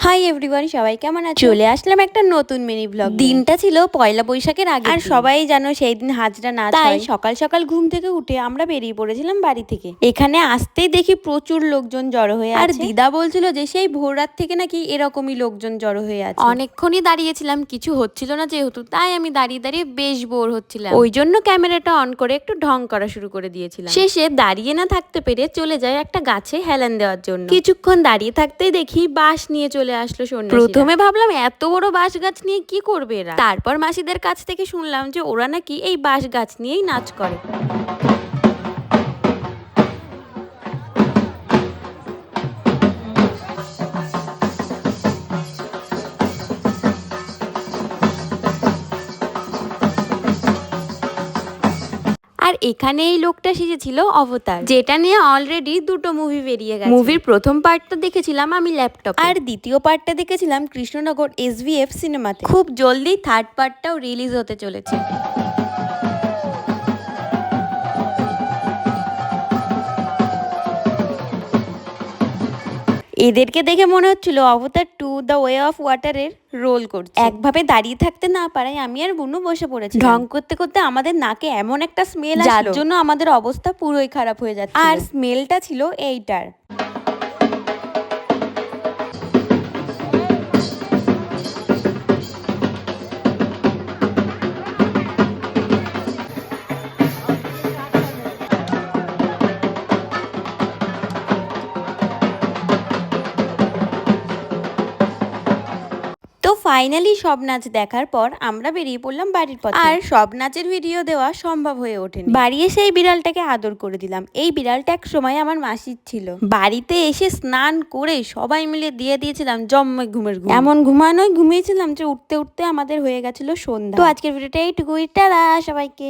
Hi everyone, সবাই কেমন আছো? চলে আসলাম একটা নতুন মিনি ব্লগ। দিনটা ছিল পয়লা বৈশাখের আগে, আর সবাই জানো সেই দিন হাজরা নাচ হয়। সকাল সকাল ঘুম থেকে উঠে আমরা বেরিয়ে পড়েছিলাম বাড়ি থেকে। এখানে আসতেই দেখি প্রচুর লোকজন জড়ো হয়ে আছে। আর দিদা বলছিল যে সেই ভোর রাত থেকে নাকি এরকমই লোকজন জড়ো হয়ে আছে। অনেকক্ষণই দাঁড়িয়েছিলাম, কিছু হচ্ছিল না যেহেতু, তাই আমি দাঁড়িয়ে দাঁড়িয়ে বেশ বোর হচ্ছিলাম। ওই জন্য ক্যামেরাটা অন করে একটু ঢং করা শুরু করে দিয়েছিলাম। শেষে দাঁড়িয়ে না থাকতে পেরে চলে যায় একটা গাছে হেলান দেওয়ার জন্য। কিছুক্ষণ দাঁড়িয়ে থাকতেই দেখি বাঁশ নিয়ে চলে আসলো সন্ন্যাসীরা। প্রথমে ভাবলাম এত বড় বাঁশ গাছ নিয়ে কি করবে এরা। তারপর মাসিদের কাছ থেকে শুনলাম যে ওরা নাকি এই বাঁশ গাছ নিয়েই নাচ করে। আর এখানে এই লোকটা সেজেছিল অবতার, যেটা নিয়ে অলরেডি দুটো মুভি বেরিয়ে গেছে। মুভির প্রথম পার্টটা দেখেছিলাম আমি ল্যাপটপ, আর দ্বিতীয় পার্টটা দেখেছিলাম কৃষ্ণনগর SVF সিনেমাতে। খুব জলদি থার্ড পার্টটাও রিলিজ হতে চলেছে। এদেরকে দেখে মনে হচ্ছিল অবতার 2 দ্য ওয়ে অফ ওয়াটারের রোল করছে। একভাবে দাঁড়িয়ে থাকতে না পারায় আমি আর বুনু বসে পড়েছি। ঢং করতে করতে আমাদের নাকে এমন একটা স্মেল আসলো, যার জন্য আমাদের অবস্থা পুরোই খারাপ হয়ে যাচ্ছে। আর স্মেলটা ছিল এইটার। তো ফাইনালি সব নাচ দেখার পর আমরা বেরিয়ে পড়লাম বাড়ির পথে। আর সব নাচের ভিডিও দেওয়া সম্ভব হয়ে ওঠেনি। বাড়ি এসে এই বিড়ালটাকে আদর করে দিলাম। এই বিড়ালটা এক সময় আমার মাসির ছিল। বাড়িতে এসে স্নান করে সবাই মিলে দিয়ে দিয়েছিলাম জম্মে ঘুমের ঘুম। এমন ঘুমিয়েছিলাম যে উঠতে উঠতে আমাদের হয়ে গেছিল সন্ধ্যা। তো আজকের ভিডিওটা এইটুকুই। টাটা সবাইকে।